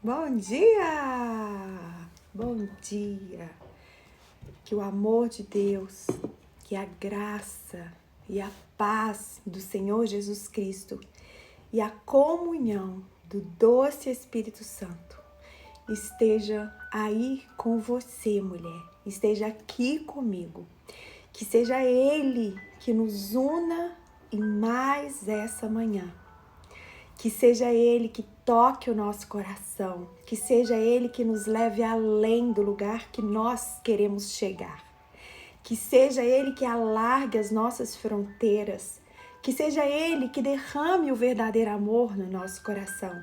Bom dia! Bom dia! Que o amor de Deus, que a graça e a paz do Senhor Jesus Cristo e a comunhão do doce Espírito Santo esteja aí com você, mulher. Esteja aqui comigo. Que seja Ele que nos una em mais essa manhã. Que seja Ele que toque o nosso coração, que seja Ele que nos leve além do lugar que nós queremos chegar, que seja Ele que alargue as nossas fronteiras, que seja Ele que derrame o verdadeiro amor no nosso coração,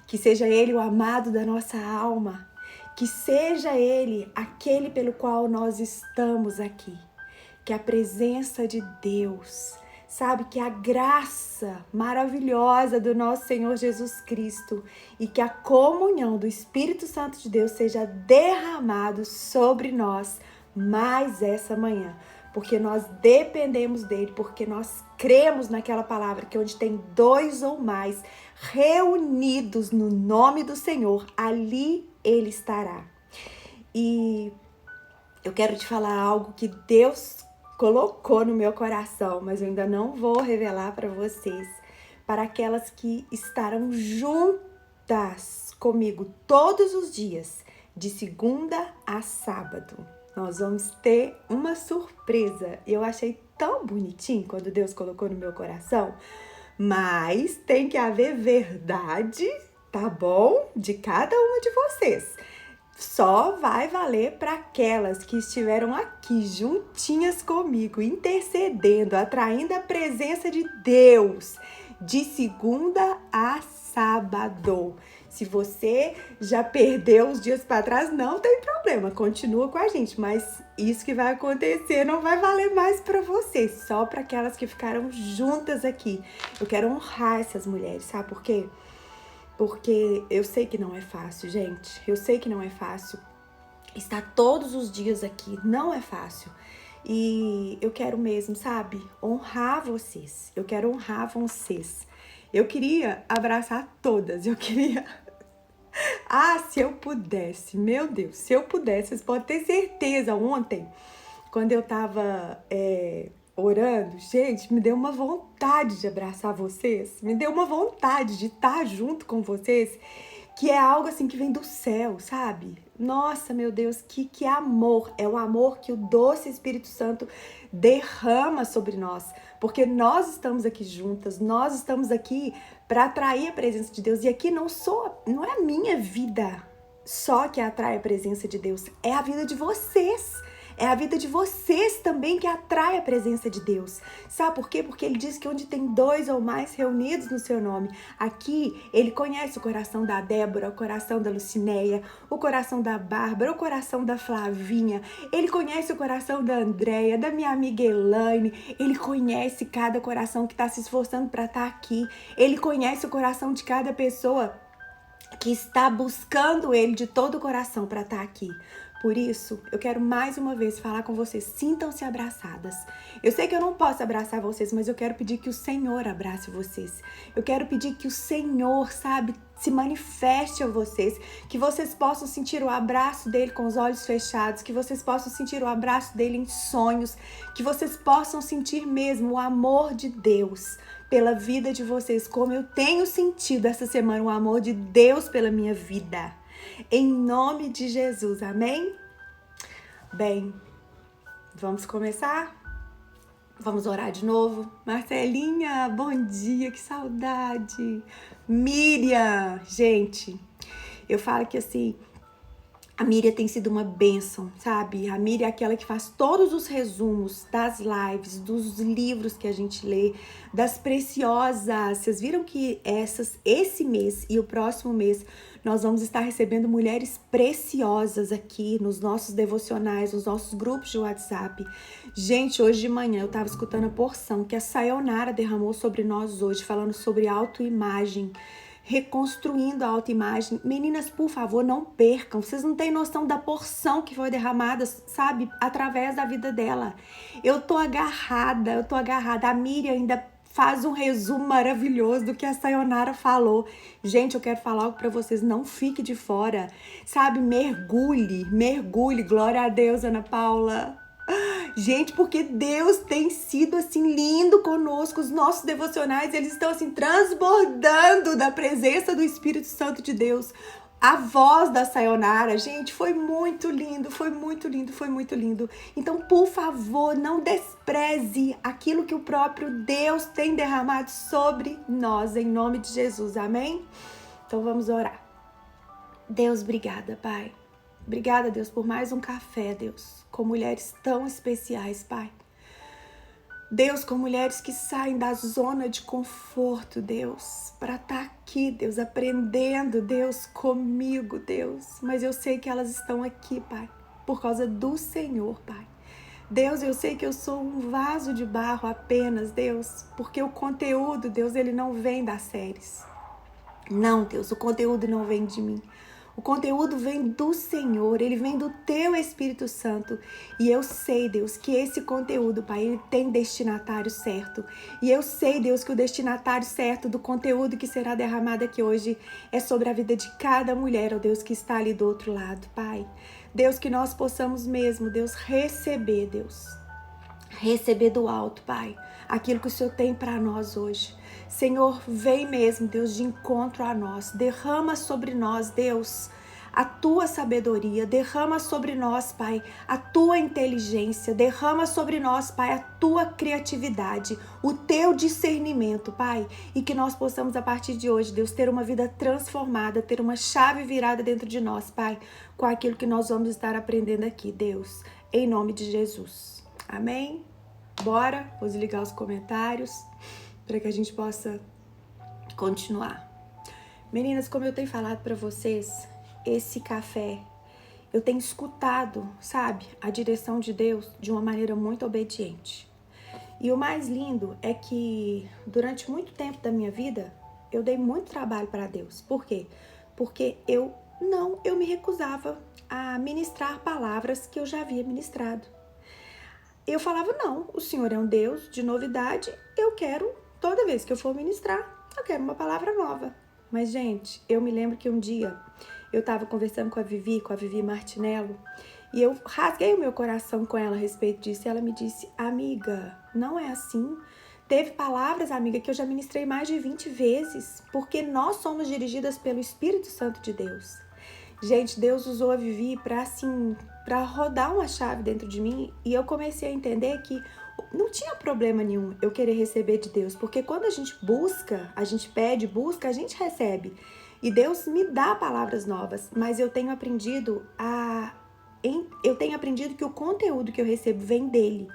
que seja Ele o amado da nossa alma, que seja Ele aquele pelo qual nós estamos aqui, que a presença de Deus, sabe, que a graça maravilhosa do nosso Senhor Jesus Cristo e que a comunhão do Espírito Santo de Deus seja derramado sobre nós mais essa manhã, porque nós dependemos dele, porque nós cremos naquela palavra que onde tem dois ou mais reunidos no nome do Senhor, ali ele estará. E eu quero te falar algo que Deus colocou no meu coração, mas eu ainda não vou revelar para vocês, para aquelas que estarão juntas comigo todos os dias, de segunda a sábado. Nós vamos ter uma surpresa. Eu achei tão bonitinho quando Deus colocou no meu coração, mas tem que haver verdade, tá bom? De cada uma de vocês. Só vai valer para aquelas que estiveram aqui juntinhas comigo, intercedendo, atraindo a presença de Deus de segunda a sábado. Se você já perdeu os dias para trás, não tem problema, continua com a gente, mas isso que vai acontecer não vai valer mais para você, só para aquelas que ficaram juntas aqui. Eu quero honrar essas mulheres, sabe por quê? Porque eu sei que não é fácil, gente. Eu sei que não é fácil estar todos os dias aqui. Não é fácil. E eu quero mesmo, sabe, honrar vocês. Eu quero honrar vocês. Eu queria abraçar todas. Eu queria... se eu pudesse. Meu Deus, se eu pudesse. Vocês podem ter certeza. Ontem, quando eu tava... orando, gente, me deu uma vontade de abraçar vocês, me deu uma vontade de estar junto com vocês, que é algo assim que vem do céu, sabe? Nossa, meu Deus, que amor, é o amor que o doce Espírito Santo derrama sobre nós, porque nós estamos aqui juntas, nós estamos aqui para atrair a presença de Deus, e aqui não é a minha vida só que atrai a presença de Deus, é a vida de vocês. É a vida de vocês também que atrai a presença de Deus. Sabe por quê? Porque ele diz que onde tem dois ou mais reunidos no seu nome, aqui ele conhece o coração da Débora, o coração da Lucinéia, o coração da Bárbara, o coração da Flavinha, ele conhece o coração da Andréia, da minha amiga Elaine, ele conhece cada coração que está se esforçando para estar aqui, ele conhece o coração de cada pessoa que está buscando ele de todo o coração para estar aqui. Por isso, eu quero mais uma vez falar com vocês, sintam-se abraçadas. Eu sei que eu não posso abraçar vocês, mas eu quero pedir que o Senhor abrace vocês. Eu quero pedir que o Senhor, sabe, se manifeste a vocês, que vocês possam sentir o abraço dele com os olhos fechados, que vocês possam sentir o abraço dele em sonhos, que vocês possam sentir mesmo o amor de Deus pela vida de vocês, como eu tenho sentido essa semana o amor de Deus pela minha vida. Em nome de Jesus, amém? Bem, vamos começar? Vamos orar de novo? Marcelinha, bom dia, que saudade! Miriam, gente, eu falo que assim, a Miriam tem sido uma bênção, sabe? A Miriam é aquela que faz todos os resumos das lives, dos livros que a gente lê, das preciosas. Vocês viram que esse mês e o próximo mês nós vamos estar recebendo mulheres preciosas aqui nos nossos devocionais, nos nossos grupos de WhatsApp. Gente, hoje de manhã eu estava escutando a porção que a Sayonara derramou sobre nós hoje, falando sobre autoimagem, reconstruindo a autoimagem. Meninas, por favor, não percam. Vocês não têm noção da porção que foi derramada, sabe, através da vida dela. Eu tô agarrada. A Miriam ainda faz um resumo maravilhoso do que a Sayonara falou. Gente, eu quero falar algo para vocês, não fique de fora, sabe? Mergulhe, glória a Deus, Ana Paula. Gente, porque Deus tem sido assim lindo conosco, os nossos devocionais, eles estão assim transbordando da presença do Espírito Santo de Deus. A voz da Sayonara, gente, foi muito lindo, foi muito lindo, foi muito lindo. Então, por favor, não despreze aquilo que o próprio Deus tem derramado sobre nós, em nome de Jesus, amém? Então, vamos orar. Deus, obrigada, Pai. Obrigada, Deus, por mais um café, Deus, com mulheres tão especiais, Pai. Deus, com mulheres que saem da zona de conforto, Deus, para estar aqui, Deus, aprendendo, Deus, comigo, Deus. Mas eu sei que elas estão aqui, Pai, por causa do Senhor, Pai. Deus, eu sei que eu sou um vaso de barro apenas, Deus, porque o conteúdo, Deus, ele não vem das séries. Não, Deus, o conteúdo não vem de mim. O conteúdo vem do Senhor, ele vem do teu Espírito Santo. E eu sei, Deus, que esse conteúdo, Pai, ele tem destinatário certo. E eu sei, Deus, que o destinatário certo do conteúdo que será derramado aqui hoje é sobre a vida de cada mulher, ó Deus, que está ali do outro lado, Pai. Deus, que nós possamos mesmo, Deus, receber, Deus. Receber do alto, Pai, aquilo que o Senhor tem para nós hoje. Senhor, vem mesmo, Deus, de encontro a nós. Derrama sobre nós, Deus, a tua sabedoria. Derrama sobre nós, Pai, a tua inteligência. Derrama sobre nós, Pai, a tua criatividade, o teu discernimento, Pai. E que nós possamos, a partir de hoje, Deus, ter uma vida transformada, ter uma chave virada dentro de nós, Pai, com aquilo que nós vamos estar aprendendo aqui, Deus. Em nome de Jesus. Amém? Bora, vou desligar os comentários para que a gente possa continuar. Meninas, como eu tenho falado para vocês, esse café, eu tenho escutado, sabe, a direção de Deus de uma maneira muito obediente. E o mais lindo é que durante muito tempo da minha vida, eu dei muito trabalho para Deus. Por quê? Porque eu me recusava a ministrar palavras que eu já havia ministrado. Eu falava, não, o Senhor é um Deus de novidade, eu quero, toda vez que eu for ministrar, eu quero uma palavra nova. Mas, gente, eu me lembro que um dia eu estava conversando com a Vivi Martinello, e eu rasguei o meu coração com ela a respeito disso, e ela me disse, amiga, não é assim. Teve palavras, amiga, que eu já ministrei mais de 20 vezes, porque nós somos dirigidas pelo Espírito Santo de Deus. Gente, Deus usou a Vivi para rodar uma chave dentro de mim, e eu comecei a entender que não tinha problema nenhum eu querer receber de Deus, porque quando a gente busca, a gente pede, busca, a gente recebe. E Deus me dá palavras novas, mas eu tenho aprendido que o conteúdo que eu recebo vem dele.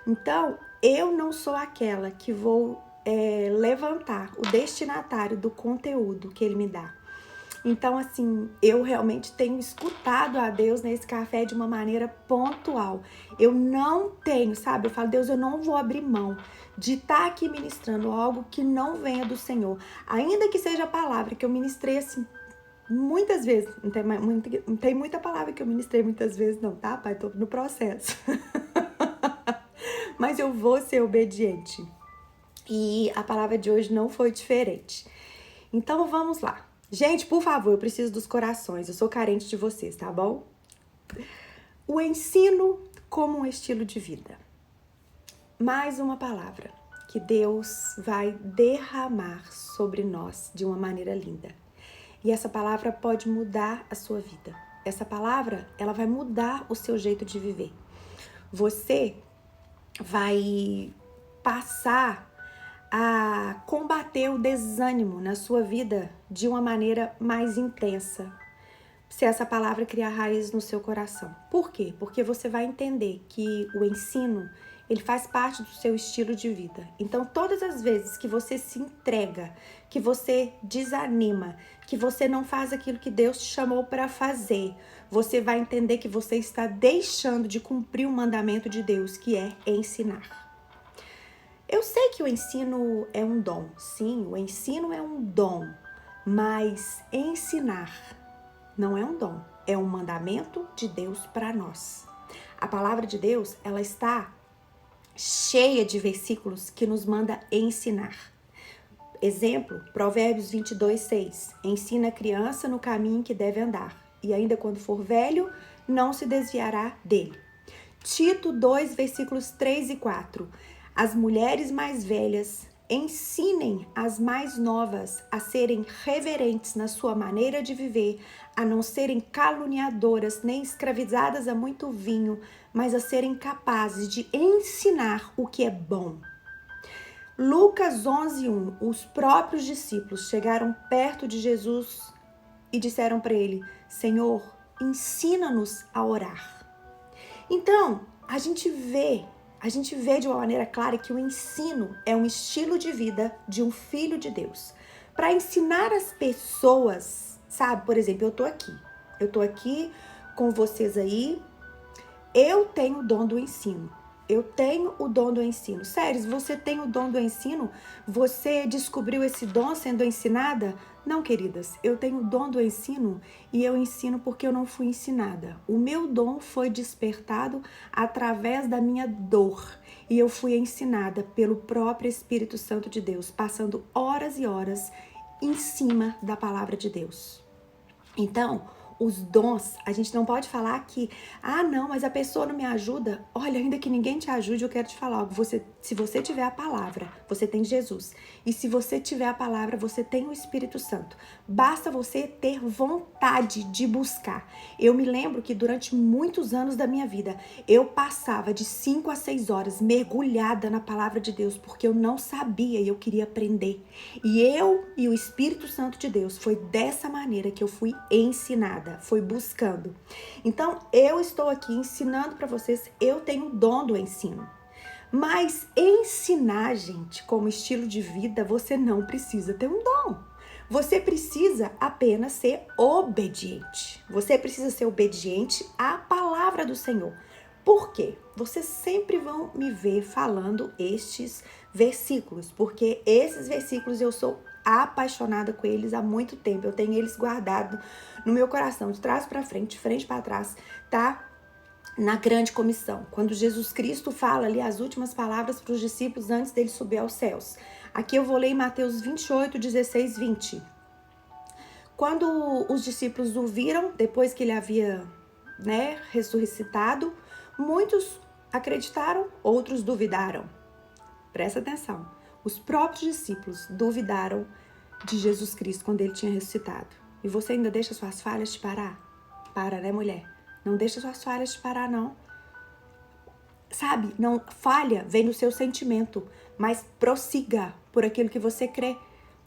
Então, eu não sou aquela que vou levantar o destinatário do conteúdo que ele me dá. Então, assim, eu realmente tenho escutado a Deus nesse café de uma maneira pontual. Eu não tenho, sabe? Eu falo, Deus, eu não vou abrir mão de estar aqui ministrando algo que não venha do Senhor. Ainda que seja a palavra que eu ministrei, assim, muitas vezes. Não tem muita palavra que eu ministrei muitas vezes, não, tá, pai? Tô no processo. Mas eu vou ser obediente. E a palavra de hoje não foi diferente. Então, vamos lá. Gente, por favor, eu preciso dos corações. Eu sou carente de vocês, tá bom? O ensino como um estilo de vida. Mais uma palavra que Deus vai derramar sobre nós de uma maneira linda. E essa palavra pode mudar a sua vida. Essa palavra, ela vai mudar o seu jeito de viver. Você vai passar a combater o desânimo na sua vida de uma maneira mais intensa, se essa palavra criar raiz no seu coração. Por quê? Porque você vai entender que o ensino, ele faz parte do seu estilo de vida. Então, todas as vezes que você se entrega, que você desanima, que você não faz aquilo que Deus te chamou para fazer, você vai entender que você está deixando de cumprir o mandamento de Deus, que é ensinar. Eu sei que o ensino é um dom, sim, o ensino é um dom, mas ensinar não é um dom, é um mandamento de Deus para nós. A palavra de Deus, ela está cheia de versículos que nos manda ensinar. Exemplo, Provérbios 22:6. Ensina a criança no caminho que deve andar, e ainda quando for velho, não se desviará dele. Tito 2, versículos 3 e 4. As mulheres mais velhas ensinem as mais novas a serem reverentes na sua maneira de viver, a não serem caluniadoras nem escravizadas a muito vinho, mas a serem capazes de ensinar o que é bom. Lucas 11:1. Os próprios discípulos chegaram perto de Jesus e disseram para ele: Senhor, ensina-nos a orar. Então, a gente vê de uma maneira clara que o ensino é um estilo de vida de um filho de Deus. Para ensinar as pessoas, sabe? Por exemplo, eu tô aqui com vocês aí, eu tenho o dom do ensino. Eu tenho o dom do ensino. Sério, você tem o dom do ensino? Você descobriu esse dom sendo ensinada? Não, queridas, eu tenho o dom do ensino e eu ensino porque eu não fui ensinada. O meu dom foi despertado através da minha dor e eu fui ensinada pelo próprio Espírito Santo de Deus, passando horas e horas em cima da palavra de Deus. Então, os dons, a gente não pode falar que, não, mas a pessoa não me ajuda. Olha, ainda que ninguém te ajude, eu quero te falar algo. Se você tiver a palavra, você tem Jesus. E se você tiver a palavra, você tem o Espírito Santo. Basta você ter vontade de buscar. Eu me lembro que durante muitos anos da minha vida, eu passava de 5 a 6 horas mergulhada na palavra de Deus, porque eu não sabia e eu queria aprender. E eu e o Espírito Santo de Deus, foi dessa maneira que eu fui ensinada. Foi buscando. Então, eu estou aqui ensinando para vocês, eu tenho o dom do ensino. Mas ensinar, gente, como estilo de vida, você não precisa ter um dom. Você precisa apenas ser obediente. Você precisa ser obediente à palavra do Senhor. Por quê? Vocês sempre vão me ver falando estes versículos, porque esses versículos eu sou apaixonada com eles há muito tempo. Eu tenho eles guardados no meu coração, de trás para frente, de frente para trás, tá? Na grande comissão, quando Jesus Cristo fala ali as últimas palavras para os discípulos antes dele subir aos céus. Aqui eu vou ler em Mateus 28, 16, 20. Quando os discípulos o viram, depois que ele havia, ressuscitado, muitos acreditaram, outros duvidaram. Presta atenção. Os próprios discípulos duvidaram de Jesus Cristo quando ele tinha ressuscitado. E você ainda deixa suas falhas te parar? Para, né, mulher? Não deixa suas falhas te parar, não. Sabe? Não, falha vem do seu sentimento, mas prossiga por aquilo que você crê.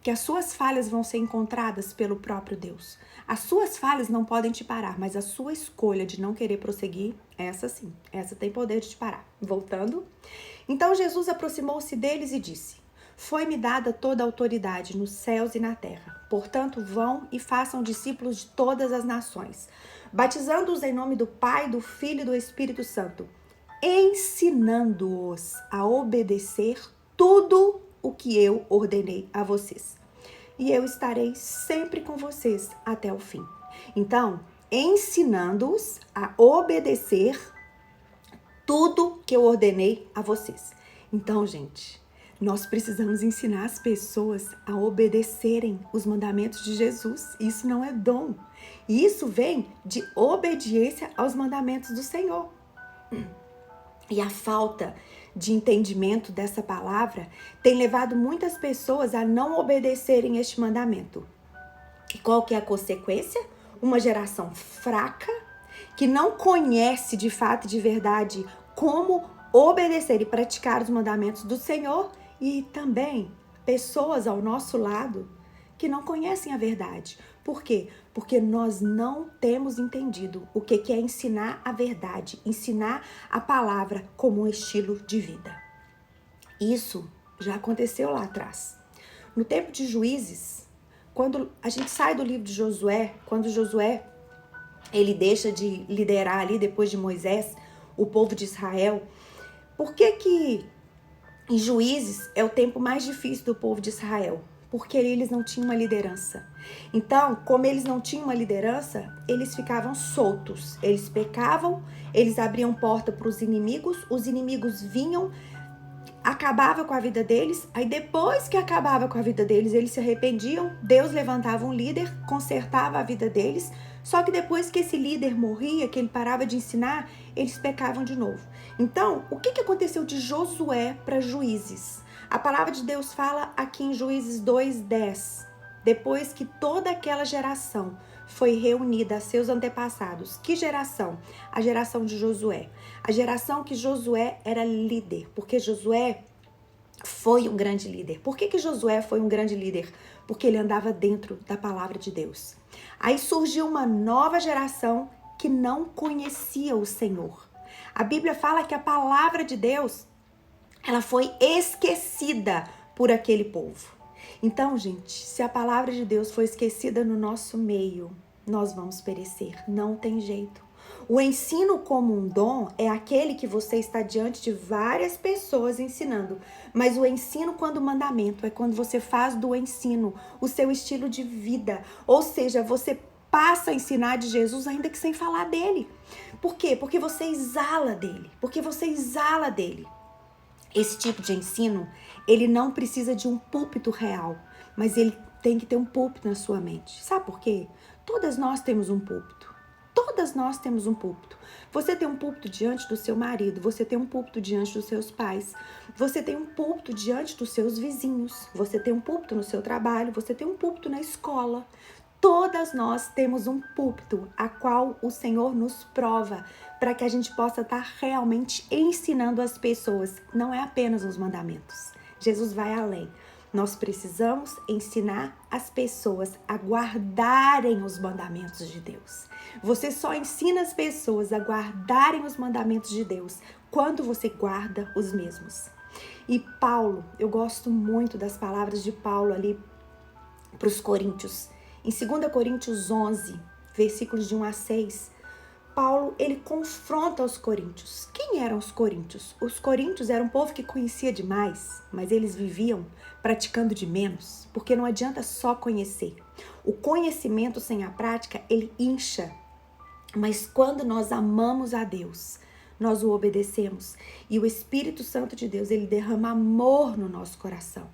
Que as suas falhas vão ser encontradas pelo próprio Deus. As suas falhas não podem te parar, mas a sua escolha de não querer prosseguir, essa sim, essa tem poder de te parar. Voltando. Então Jesus aproximou-se deles e disse: Foi-me dada toda a autoridade nos céus e na terra. Portanto, vão e façam discípulos de todas as nações, batizando-os em nome do Pai, do Filho e do Espírito Santo, ensinando-os a obedecer tudo o que eu ordenei a vocês. E eu estarei sempre com vocês até o fim. Então, ensinando-os a obedecer tudo que eu ordenei a vocês. Então, gente, nós precisamos ensinar as pessoas a obedecerem os mandamentos de Jesus. Isso não é dom. Isso vem de obediência aos mandamentos do Senhor. E a falta de entendimento dessa palavra tem levado muitas pessoas a não obedecerem este mandamento. E qual que é a consequência? Uma geração fraca, que não conhece de fato e de verdade como obedecer e praticar os mandamentos do Senhor, e também pessoas ao nosso lado que não conhecem a verdade. Por quê? Porque nós não temos entendido o que é ensinar a verdade, ensinar a palavra como um estilo de vida. Isso já aconteceu lá atrás. No tempo de Juízes, quando a gente sai do livro de Josué, quando Josué ele deixa de liderar ali depois de Moisés, o povo de Israel, por que em Juízes é o tempo mais difícil do povo de Israel? Porque eles não tinham uma liderança. Então, como eles não tinham uma liderança, eles ficavam soltos. Eles pecavam, eles abriam porta para os inimigos vinham, acabava com a vida deles, aí depois que acabava com a vida deles, eles se arrependiam, Deus levantava um líder, consertava a vida deles, só que depois que esse líder morria, que ele parava de ensinar, eles pecavam de novo. Então, o que aconteceu de Josué para Juízes? A palavra de Deus fala aqui em Juízes 2:10, depois que toda aquela geração foi reunida a seus antepassados. Que geração? A geração de Josué. A geração que Josué era líder, porque Josué foi um grande líder. Por que Josué foi um grande líder? Porque ele andava dentro da palavra de Deus. Aí surgiu uma nova geração que não conhecia o Senhor. A Bíblia fala que a palavra de Deus, ela foi esquecida por aquele povo. Então, gente, se a palavra de Deus for esquecida no nosso meio, nós vamos perecer. Não tem jeito. O ensino como um dom é aquele que você está diante de várias pessoas ensinando. Mas o ensino quando mandamento é quando você faz do ensino o seu estilo de vida. Ou seja, você passa a ensinar de Jesus ainda que sem falar dele. Por quê? Porque você exala dele. Porque você exala dele. Esse tipo de ensino, ele não precisa de um púlpito real, mas ele tem que ter um púlpito na sua mente. Sabe por quê? Todas nós temos um púlpito. Todas nós temos um púlpito. Você tem um púlpito diante do seu marido, você tem um púlpito diante dos seus pais, você tem um púlpito diante dos seus vizinhos, você tem um púlpito no seu trabalho, você tem um púlpito na escola. Todas nós temos um púlpito a qual o Senhor nos prova para que a gente possa estar realmente ensinando as pessoas. Não é apenas os mandamentos. Jesus vai além. Nós precisamos ensinar as pessoas a guardarem os mandamentos de Deus. Você só ensina as pessoas a guardarem os mandamentos de Deus quando você guarda os mesmos. E Paulo, eu gosto muito das palavras de Paulo ali para os coríntios. Em 2 Coríntios 11, versículos de 1 a 6, Paulo, ele confronta os coríntios. Quem eram os coríntios? Os coríntios eram um povo que conhecia demais, mas eles viviam praticando de menos, porque não adianta só conhecer. O conhecimento sem a prática, ele incha. Mas quando nós amamos a Deus, nós o obedecemos. E o Espírito Santo de Deus, ele derrama amor no nosso coração.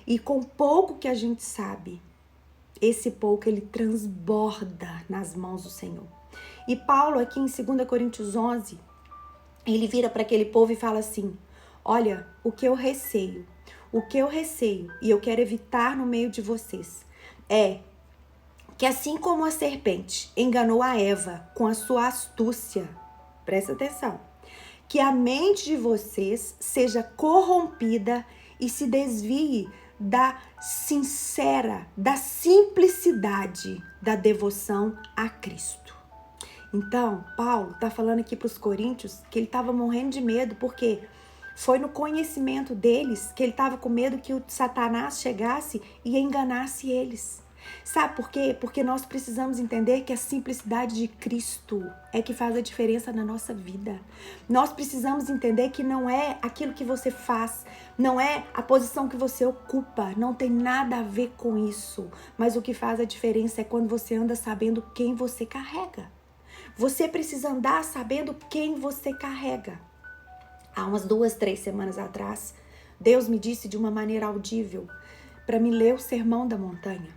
E com pouco que a gente sabe, esse pouco ele transborda nas mãos do Senhor. E Paulo aqui em 2 Coríntios 11, ele vira para aquele povo e fala assim: olha, o que eu receio, e eu quero evitar no meio de vocês, é que assim como a serpente enganou a Eva com a sua astúcia, presta atenção, que a mente de vocês seja corrompida e se desvie da simplicidade da devoção a Cristo. Então, Paulo está falando aqui para os coríntios que ele estava morrendo de medo, porque foi no conhecimento deles que ele estava com medo que o Satanás chegasse e enganasse eles. Sabe por quê? Porque nós precisamos entender que a simplicidade de Cristo é que faz a diferença na nossa vida. Nós precisamos entender que não é aquilo que você faz, não é a posição que você ocupa, não tem nada a ver com isso. Mas o que faz a diferença é quando você anda sabendo quem você carrega. Você precisa andar sabendo quem você carrega. Há umas 2, 3 semanas atrás, Deus me disse de uma maneira audível para me ler o Sermão da Montanha.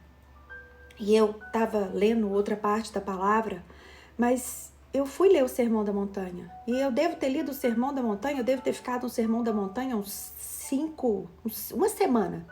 E eu estava lendo outra parte da palavra, mas eu fui ler o Sermão da Montanha. E eu devo ter lido o Sermão da Montanha, eu devo ter ficado no Sermão da Montanha uma semana.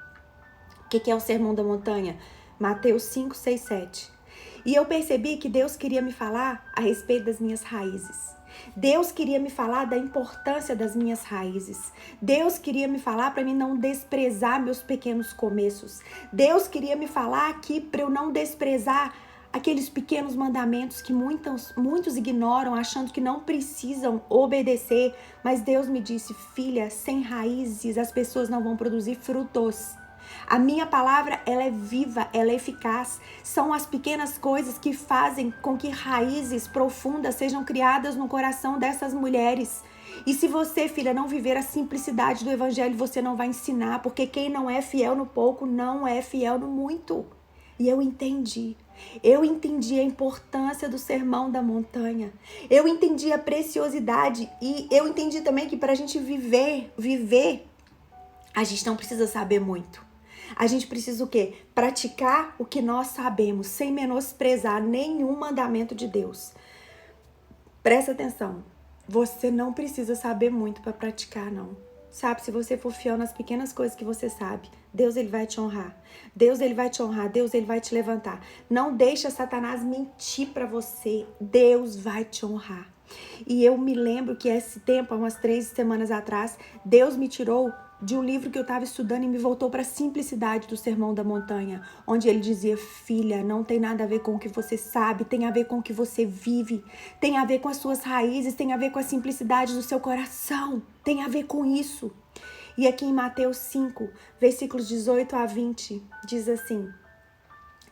O que é o Sermão da Montanha? Mateus 5, 6, 7. E eu percebi que Deus queria me falar a respeito das minhas raízes. Deus queria me falar da importância das minhas raízes. Deus queria me falar para mim não desprezar meus pequenos começos. Deus queria me falar aqui para eu não desprezar aqueles pequenos mandamentos que muitos ignoram, achando que não precisam obedecer. Mas Deus me disse: filha, sem raízes as pessoas não vão produzir frutos. A minha palavra, ela é viva, ela é eficaz. São as pequenas coisas que fazem com que raízes profundas sejam criadas no coração dessas mulheres. E se você, filha, não viver a simplicidade do evangelho, você não vai ensinar, porque quem não é fiel no pouco, não é fiel no muito. E eu entendi a importância do Sermão da Montanha. Eu entendi a preciosidade e eu entendi também que para a gente viver A gente não precisa saber muito. A gente precisa o quê? Praticar o que nós sabemos, sem menosprezar nenhum mandamento de Deus. Presta atenção. Você não precisa saber muito para praticar, não. Sabe, se você for fiel nas pequenas coisas que você sabe, Deus, ele vai te honrar. Deus, ele vai te honrar. Deus, ele vai te levantar. Não deixa Satanás mentir para você. Deus vai te honrar. E eu me lembro que esse tempo, há umas 3 semanas atrás, Deus me tirou de um livro que eu estava estudando e me voltou para a simplicidade do Sermão da Montanha, onde ele dizia: filha, não tem nada a ver com o que você sabe, tem a ver com o que você vive, tem a ver com as suas raízes, tem a ver com a simplicidade do seu coração, tem a ver com isso. E aqui em Mateus 5, versículos 18 a 20, diz assim: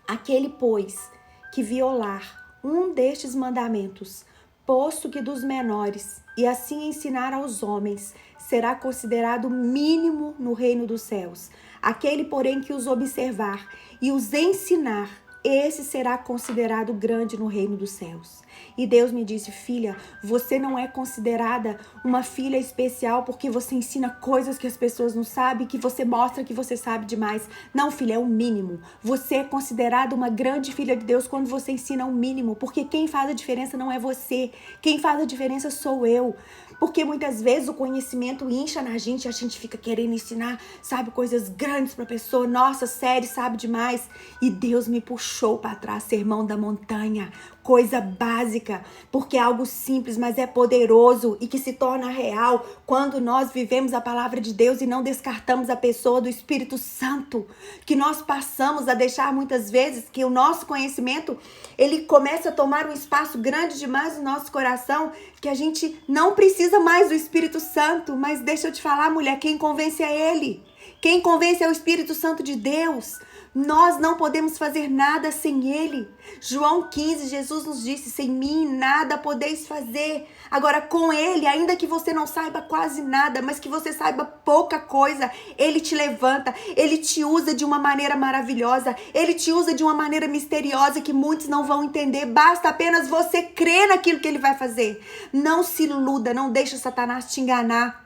aquele, pois, que violar um destes mandamentos, posto que dos menores, e assim ensinar aos homens, será considerado mínimo no reino dos céus. Aquele, porém, que os observar e os ensinar, esse será considerado grande no reino dos céus. E Deus me disse: filha, você não é considerada uma filha especial porque você ensina coisas que as pessoas não sabem, que você mostra que você sabe demais. Não, filha, é o mínimo. Você é considerada uma grande filha de Deus quando você ensina o mínimo, porque quem faz a diferença não é você, quem faz a diferença sou eu. Porque muitas vezes o conhecimento incha na gente, a gente fica querendo ensinar, sabe, coisas grandes pra pessoa. Nossa, sério, sabe demais. E Deus me puxou para trás, Sermão da Montanha, coisa básica, porque é algo simples, mas é poderoso e que se torna real quando nós vivemos a palavra de Deus e não descartamos a pessoa do Espírito Santo, que nós passamos a deixar muitas vezes que o nosso conhecimento, ele começa a tomar um espaço grande demais no nosso coração, que a gente não precisa mais do Espírito Santo. Mas deixa eu te falar, mulher, quem convence é Ele. Quem convence é o Espírito Santo de Deus. Nós não podemos fazer nada sem Ele. João 15, Jesus nos disse: sem mim nada podeis fazer. Agora, com Ele, ainda que você não saiba quase nada, mas que você saiba pouca coisa, Ele te levanta, Ele te usa de uma maneira maravilhosa, Ele te usa de uma maneira misteriosa que muitos não vão entender. Basta apenas você crer naquilo que Ele vai fazer. Não se iluda, não deixa Satanás te enganar,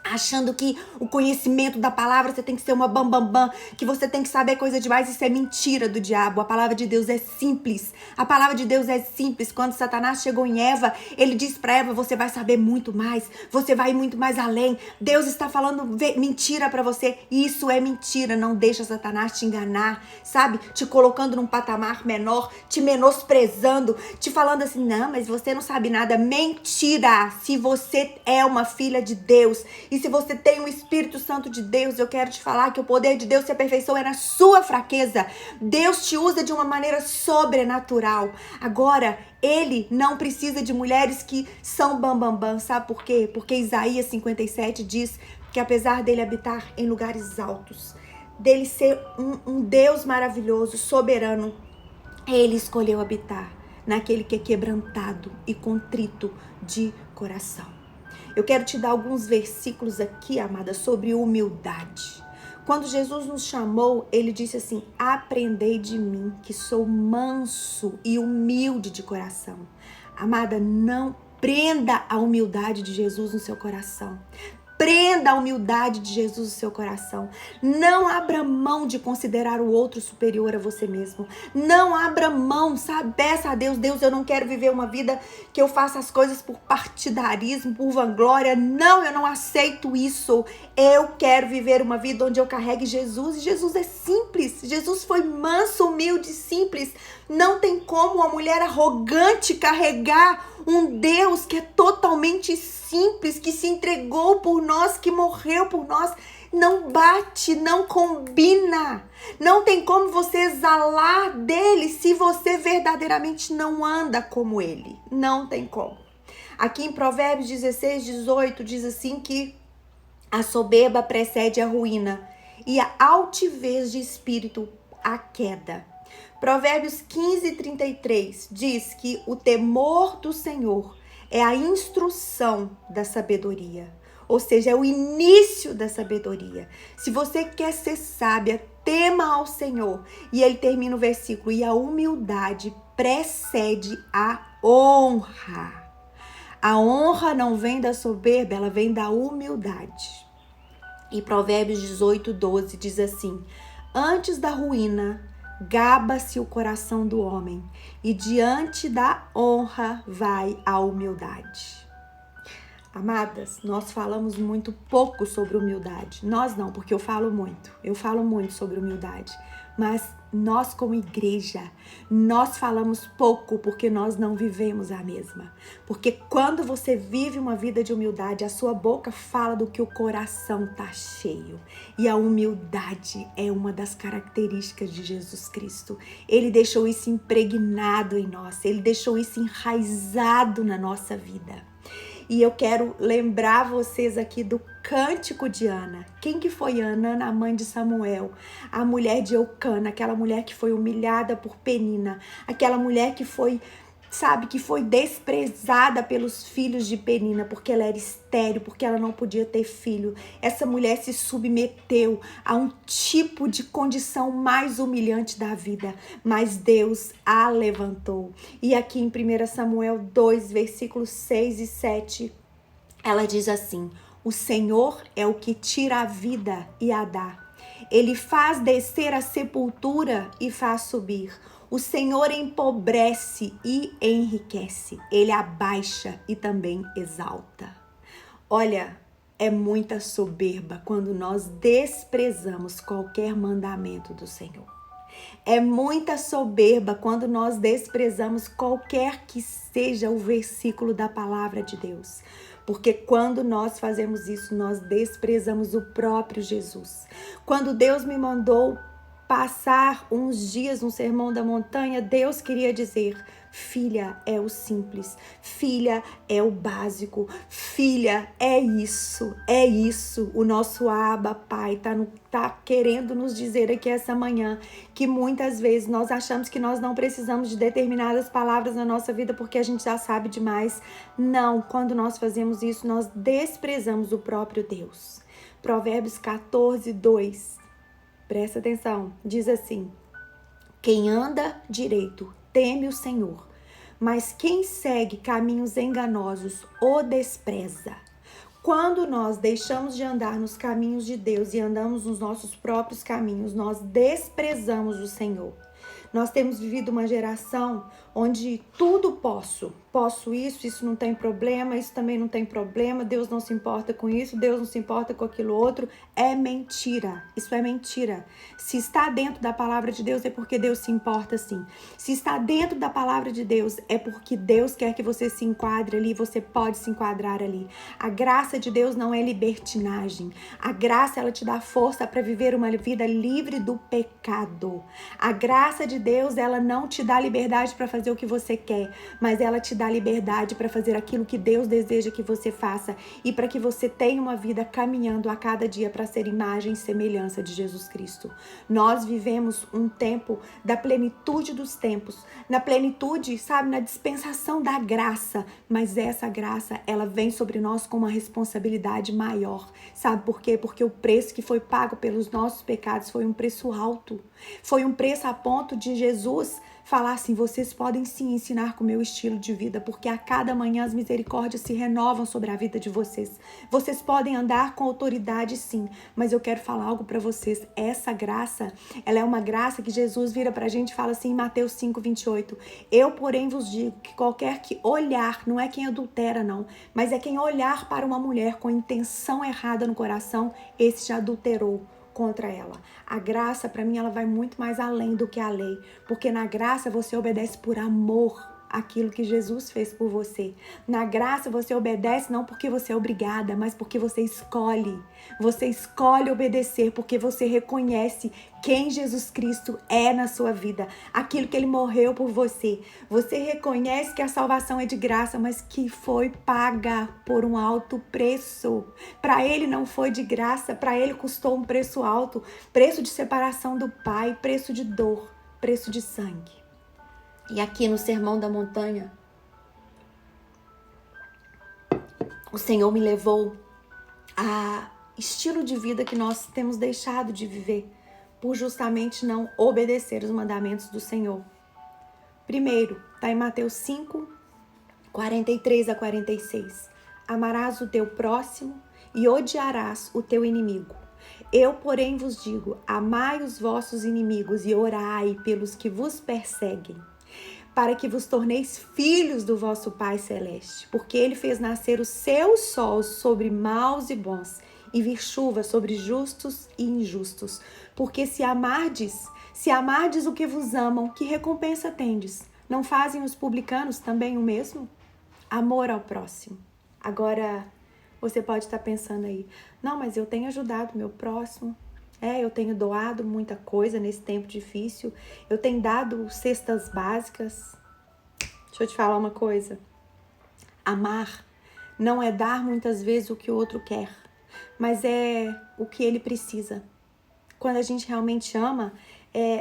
achando que o conhecimento da palavra você tem que ser uma bambambam, que você tem que saber coisa demais. Isso é mentira do diabo. A palavra de Deus é simples. A palavra de Deus é simples. Quando Satanás chegou em Eva, ele disse para Eva: você vai saber muito mais, você vai ir muito mais além. Deus está falando mentira para você. Isso é mentira. Não deixa Satanás te enganar, sabe? Te colocando num patamar menor, te menosprezando, te falando assim: não, mas você não sabe nada. Mentira! Se você é uma filha de Deus, e se você tem o Espírito Santo de Deus, eu quero te falar que o poder de Deus se aperfeiçoa na sua fraqueza. Deus te usa de uma maneira sobrenatural. Agora, Ele não precisa de mulheres que são bambambam. Sabe por quê? Porque Isaías 57 diz que apesar dele habitar em lugares altos, dele ser um Deus maravilhoso, soberano, Ele escolheu habitar naquele que é quebrantado e contrito de coração. Eu quero te dar alguns versículos aqui, amada, sobre humildade. Quando Jesus nos chamou, Ele disse assim: aprendei de mim, que sou manso e humilde de coração. Amada, não prenda a humildade de Jesus no seu coração. Prenda a humildade de Jesus no seu coração. Não abra mão de considerar o outro superior a você mesmo. Não abra mão, sabe? Peça a Deus: Deus, eu não quero viver uma vida que eu faça as coisas por partidarismo, por vanglória. Não, eu não aceito isso. Eu quero viver uma vida onde eu carregue Jesus. E Jesus é simples. Jesus foi manso, humilde, simples. Não tem como uma mulher arrogante carregar um Deus que é totalmente simples, que se entregou por nós, que morreu por nós. Não bate, não combina. Não tem como você exalar dele se você verdadeiramente não anda como ele. Não tem como. Aqui em Provérbios 16, 18 diz assim que a soberba precede a ruína e a altivez de espírito a queda. Provérbios 15, 33 diz que o temor do Senhor é a instrução da sabedoria, ou seja, é o início da sabedoria. Se você quer ser sábia, tema ao Senhor. E ele termina o versículo: e a humildade precede a honra. A honra não vem da soberba, ela vem da humildade. E Provérbios 18:12 diz assim: antes da ruína, gaba-se o coração do homem, e diante da honra vai a humildade. Amadas, nós falamos muito pouco sobre humildade. Nós não, porque eu falo muito sobre humildade. Mas nós como igreja, nós falamos pouco porque nós não vivemos a mesma. Porque quando você vive uma vida de humildade, a sua boca fala do que o coração tá cheio. E a humildade é uma das características de Jesus Cristo. Ele deixou isso impregnado em nós, ele deixou isso enraizado na nossa vida. E eu quero lembrar vocês aqui do cântico de Ana. Quem que foi Ana? Ana, a mãe de Samuel, a mulher de Eucana, aquela mulher que foi humilhada por Penina, aquela mulher que foi desprezada pelos filhos de Penina, porque ela era estéril, porque ela não podia ter filho. Essa mulher se submeteu a um tipo de condição mais humilhante da vida, mas Deus a levantou. E aqui em 1 Samuel 2, versículos 6 e 7, ela diz assim: o Senhor é o que tira a vida e a dá. Ele faz descer a sepultura e faz subir. O Senhor empobrece e enriquece. Ele abaixa e também exalta. Olha, é muita soberba quando nós desprezamos qualquer mandamento do Senhor. É muita soberba quando nós desprezamos qualquer que seja o versículo da palavra de Deus. Porque quando nós fazemos isso, nós desprezamos o próprio Jesus. Quando Deus me mandou passar uns dias no Sermão da Montanha, Deus queria dizer: filha, é o simples, filha, é o básico, filha, é isso. O nosso Abba Pai tá querendo nos dizer aqui essa manhã que muitas vezes nós achamos que nós não precisamos de determinadas palavras na nossa vida porque a gente já sabe demais. Não, quando nós fazemos isso, nós desprezamos o próprio Deus. Provérbios 14:2. Presta atenção, diz assim: quem anda direito teme o Senhor, mas quem segue caminhos enganosos o despreza. Quando nós deixamos de andar nos caminhos de Deus e andamos nos nossos próprios caminhos, nós desprezamos o Senhor. Nós temos vivido uma geração onde tudo posso isso não tem problema, isso também não tem problema, Deus não se importa com isso, Deus não se importa com aquilo outro. É mentira, isso é mentira. Se está dentro da palavra de Deus é porque Deus se importa sim. Se está dentro da palavra de Deus é porque Deus quer que você se enquadre ali, você pode se enquadrar ali. A graça de Deus não é libertinagem. A graça, ela te dá força para viver uma vida livre do pecado. A graça de Deus, ela não te dá liberdade para fazer o que você quer, mas ela te dá liberdade para fazer aquilo que Deus deseja que você faça e para que você tenha uma vida caminhando a cada dia para ser imagem e semelhança de Jesus Cristo. Nós vivemos um tempo da plenitude dos tempos, na plenitude, sabe, na dispensação da graça, mas essa graça, ela vem sobre nós com uma responsabilidade maior. Sabe por quê? Porque o preço que foi pago pelos nossos pecados foi um preço alto. Foi um preço a ponto de Jesus falar assim: vocês podem sim ensinar com o meu estilo de vida, porque a cada manhã as misericórdias se renovam sobre a vida de vocês. Vocês podem andar com autoridade sim, mas eu quero falar algo para vocês. Essa graça, ela é uma graça que Jesus vira pra gente e fala assim em Mateus 5:28. Eu, porém, vos digo que qualquer que olhar, não é quem adultera não, mas é quem olhar para uma mulher com intenção errada no coração, esse já adulterou contra ela. A graça, para mim, ela vai muito mais além do que a lei, porque na graça você obedece por amor aquilo que Jesus fez por você. Na graça você obedece não porque você é obrigada, mas porque você escolhe. Você escolhe obedecer porque você reconhece quem Jesus Cristo é na sua vida, aquilo que ele morreu por você. Você reconhece que a salvação é de graça, mas que foi paga por um alto preço. Para ele não foi de graça, para ele custou um preço alto, preço de separação do Pai, preço de dor, preço de sangue. E aqui no Sermão da Montanha, o Senhor me levou a estilo de vida que nós temos deixado de viver por justamente não obedecer os mandamentos do Senhor. Primeiro, está em Mateus 5, 43 a 46. Amarás o teu próximo e odiarás o teu inimigo. Eu, porém, vos digo, amai os vossos inimigos e orai pelos que vos perseguem, para que vos torneis filhos do vosso Pai Celeste, porque Ele fez nascer o seu sol sobre maus e bons, e vir chuva sobre justos e injustos. Porque se amardes o que vos amam, que recompensa tendes? Não fazem os publicanos também o mesmo? Amor ao próximo. Agora, você pode estar pensando aí, não, mas eu tenho ajudado meu próximo, eu tenho doado muita coisa nesse tempo difícil, eu tenho dado cestas básicas. Deixa eu te falar uma coisa. Amar não é dar muitas vezes o que o outro quer, mas é o que ele precisa. Quando a gente realmente ama,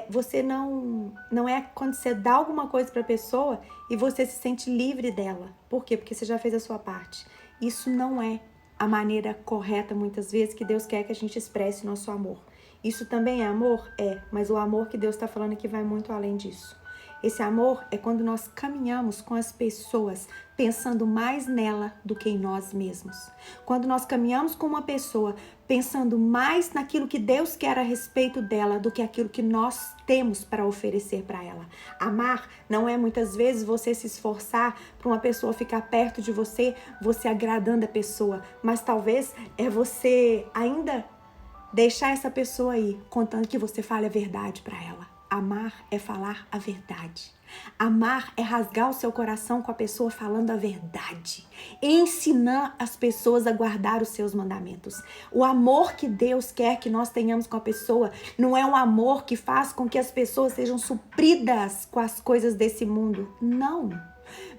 você não é quando você dá alguma coisa para a pessoa e você se sente livre dela. Por quê? Porque você já fez a sua parte. Isso não é a maneira correta, muitas vezes, que Deus quer que a gente expresse nosso amor. Isso também é amor? Mas o amor que Deus está falando aqui vai muito além disso. Esse amor é quando nós caminhamos com as pessoas pensando mais nela do que em nós mesmos. Quando nós caminhamos com uma pessoa pensando mais naquilo que Deus quer a respeito dela do que aquilo que nós temos para oferecer para ela. Amar não é muitas vezes você se esforçar para uma pessoa ficar perto de você agradando a pessoa, mas talvez é você ainda deixar essa pessoa aí, contando que você fale a verdade para ela. Amar é falar a verdade. Amar é rasgar o seu coração com a pessoa falando a verdade. Ensinar as pessoas a guardar os seus mandamentos. O amor que Deus quer que nós tenhamos com a pessoa não é um amor que faz com que as pessoas sejam supridas com as coisas desse mundo. Não.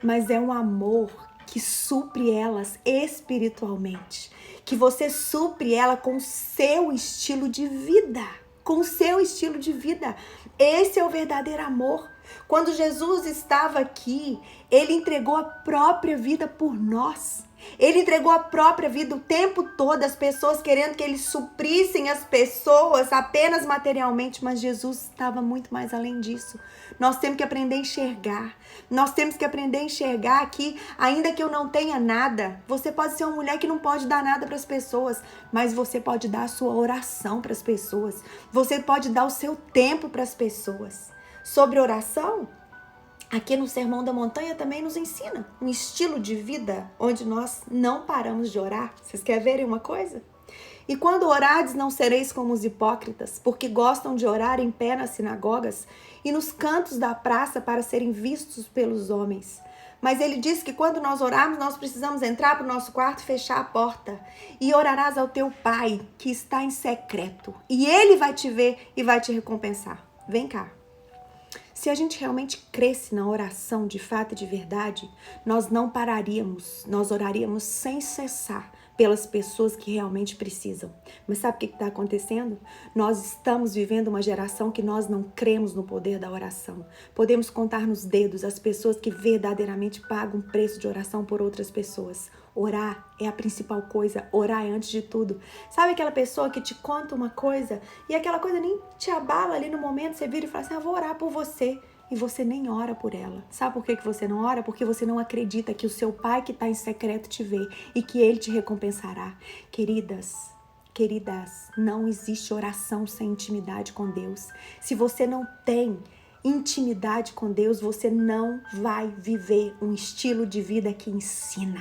Mas é um amor que supre elas espiritualmente. Que você supre ela com o seu estilo de vida. Com o seu estilo de vida. Esse é o verdadeiro amor. Quando Jesus estava aqui, Ele entregou a própria vida por nós. Ele entregou a própria vida o tempo todo, as pessoas querendo que Ele suprissem as pessoas apenas materialmente, mas Jesus estava muito mais além disso. Nós temos que aprender a enxergar. Nós temos que aprender a enxergar que, ainda que eu não tenha nada, você pode ser uma mulher que não pode dar nada para as pessoas, mas você pode dar a sua oração para as pessoas. Você pode dar o seu tempo para as pessoas. Sobre oração, aqui no Sermão da Montanha também nos ensina um estilo de vida onde nós não paramos de orar. Vocês querem verem uma coisa? E quando orardes, não sereis como os hipócritas, porque gostam de orar em pé nas sinagogas e nos cantos da praça para serem vistos pelos homens. Mas ele diz que quando nós orarmos, nós precisamos entrar para o nosso quarto e fechar a porta. E orarás ao teu Pai, que está em secreto. E Ele vai te ver e vai te recompensar. Vem cá. Se a gente realmente cresce na oração de fato e de verdade, nós não pararíamos, nós oraríamos sem cessar pelas pessoas que realmente precisam. Mas sabe o que está acontecendo? Nós estamos vivendo uma geração que nós não cremos no poder da oração. Podemos contar nos dedos as pessoas que verdadeiramente pagam o preço de oração por outras pessoas. Orar é a principal coisa, orar é antes de tudo. Sabe aquela pessoa que te conta uma coisa e aquela coisa nem te abala ali no momento, você vira e fala assim, vou orar por você. E você nem ora por ela. Sabe por que você não ora? Porque você não acredita que o seu Pai que está em secreto te vê e que Ele te recompensará. Queridas, não existe oração sem intimidade com Deus. Se você não tem intimidade com Deus, você não vai viver um estilo de vida que ensina.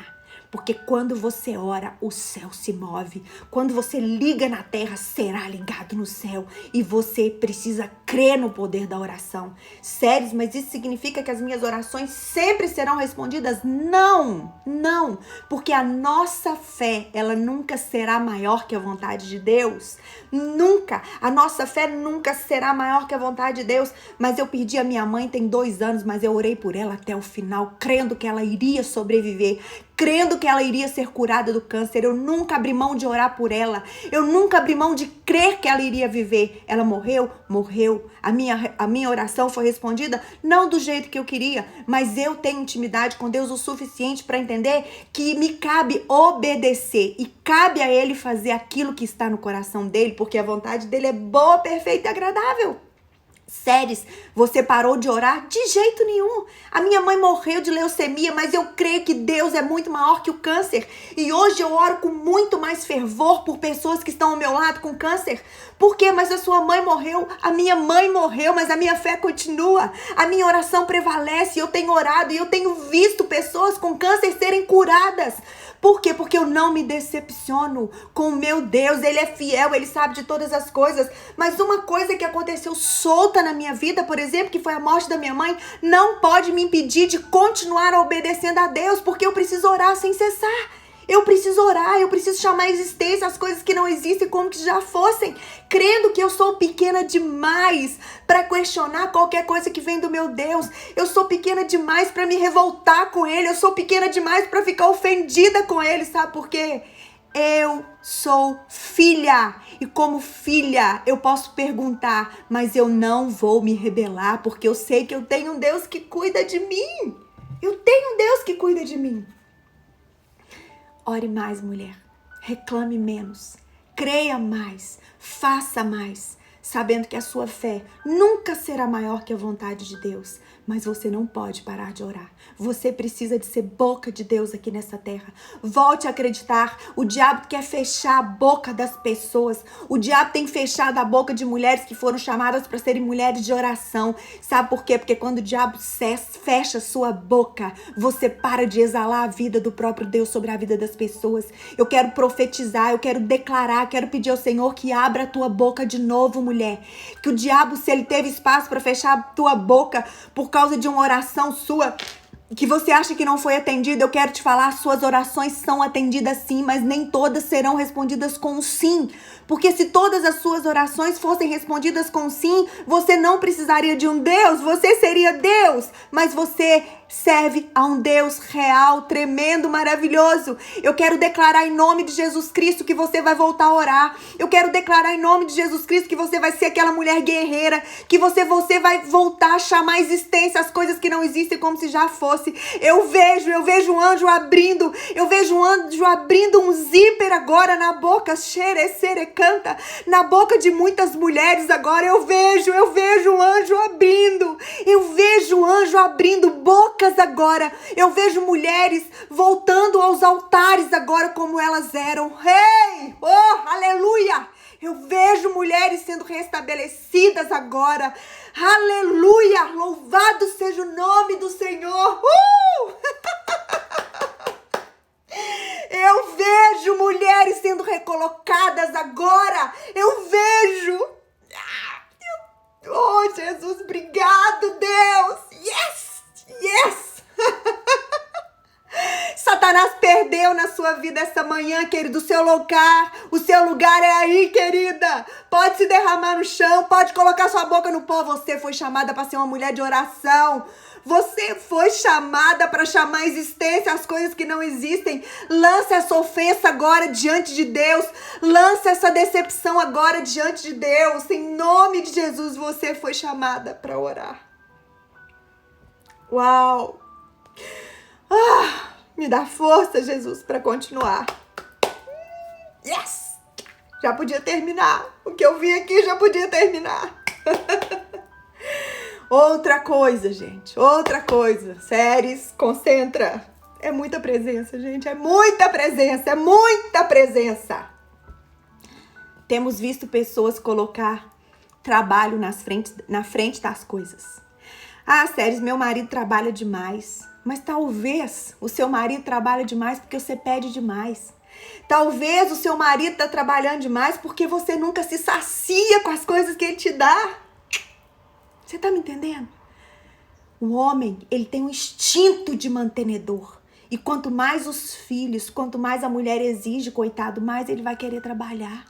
Porque quando você ora, o céu se move. Quando você liga na terra, será ligado no céu. E você precisa crer no poder da oração. Sério, mas isso significa que as minhas orações sempre serão respondidas? Não, não. Porque a nossa fé, ela nunca será maior que a vontade de Deus. Nunca. A nossa fé nunca será maior que a vontade de Deus. Mas eu perdi a minha mãe tem 2 anos, mas eu orei por ela até o final, crendo que ela iria sobreviver. Crendo que ela iria ser curada do câncer. Eu nunca abri mão de orar por ela. Eu nunca abri mão de crer que ela iria viver. Ela morreu? Morreu. A minha oração foi respondida? Não do jeito que eu queria, mas eu tenho intimidade com Deus o suficiente para entender que me cabe obedecer e cabe a Ele fazer aquilo que está no coração dele, porque a vontade dele é boa, perfeita e agradável. Séries, você parou de orar? De jeito nenhum. A minha mãe morreu de leucemia, mas eu creio que Deus é muito maior que o câncer. E hoje eu oro com muito mais fervor por pessoas que estão ao meu lado com câncer. Por quê? Mas a sua mãe morreu, a minha mãe morreu, mas a minha fé continua. A minha oração prevalece, eu tenho orado e eu tenho visto pessoas com câncer serem curadas. Por quê? Porque eu não me decepciono com o meu Deus. Ele é fiel, Ele sabe de todas as coisas. Mas uma coisa que aconteceu solta na minha vida, por exemplo, que foi a morte da minha mãe, não pode me impedir de continuar obedecendo a Deus, porque eu preciso orar sem cessar. Eu preciso orar, eu preciso chamar à existência as coisas que não existem como que já fossem, crendo que eu sou pequena demais para questionar qualquer coisa que vem do meu Deus. Eu sou pequena demais para me revoltar com Ele, eu sou pequena demais para ficar ofendida com Ele, sabe por quê? Eu sou filha e como filha eu posso perguntar, mas eu não vou me rebelar porque eu sei que eu tenho um Deus que cuida de mim. Eu tenho um Deus que cuida de mim. Ore mais, mulher. Reclame menos. Creia mais. Faça mais. Sabendo que a sua fé nunca será maior que a vontade de Deus. Mas você não pode parar de orar. Você precisa de ser boca de Deus aqui nessa terra. Volte a acreditar. O diabo quer fechar a boca das pessoas. O diabo tem fechado a boca de mulheres que foram chamadas para serem mulheres de oração. Sabe por quê? Porque quando o diabo fecha sua boca, você para de exalar a vida do próprio Deus sobre a vida das pessoas. Eu quero profetizar, eu quero declarar, quero pedir ao Senhor que abra a tua boca de novo, mulher. Que o diabo, se ele teve espaço para fechar a tua boca por causa de uma oração sua que você acha que não foi atendida, eu quero te falar, suas orações são atendidas sim, mas nem todas serão respondidas com sim. Porque se todas as suas orações fossem respondidas com sim, você não precisaria de um Deus, você seria Deus. Mas você serve a um Deus real, tremendo, maravilhoso. Eu quero declarar em nome de Jesus Cristo que você vai voltar a orar. Eu quero declarar em nome de Jesus Cristo que você vai ser aquela mulher guerreira, que você vai voltar a chamar à existência as coisas que não existem como se já fosse. Eu vejo um anjo abrindo, um zíper agora na boca, canta, na boca de muitas mulheres agora. Eu vejo um anjo abrindo, bocas agora. Eu vejo mulheres voltando aos altares agora como elas eram. Hey! Oh, aleluia! Eu vejo mulheres sendo restabelecidas agora. Aleluia! Louvado seja o nome do Senhor. Eu vejo mulheres sendo recolocadas agora. Eu vejo. Oh, Jesus, obrigado, Deus. Yes! Satanás perdeu na sua vida essa manhã, querido, o seu lugar é aí, querida. Pode se derramar no chão, pode colocar sua boca no pó. Você foi chamada para ser uma mulher de oração. Você foi chamada para chamar à existência as coisas que não existem. Lança essa ofensa agora diante de Deus. Lança essa decepção agora diante de Deus. Em nome de Jesus, você foi chamada para orar. Uau! Me dá força, Jesus, para continuar. Yes! Já podia terminar. O que eu vi aqui já podia terminar. Outra coisa, gente. Outra coisa. Séries, concentra. É muita presença, gente. É muita presença. Temos visto pessoas colocar trabalho na frente das coisas. Séries, meu marido trabalha demais. Mas talvez o seu marido trabalha demais porque você pede demais. Talvez o seu marido está trabalhando demais porque você nunca se sacia com as coisas que ele te dá. Você está me entendendo? O homem, ele tem um instinto de mantenedor. E quanto mais os filhos, quanto mais a mulher exige, coitado, mais ele vai querer trabalhar.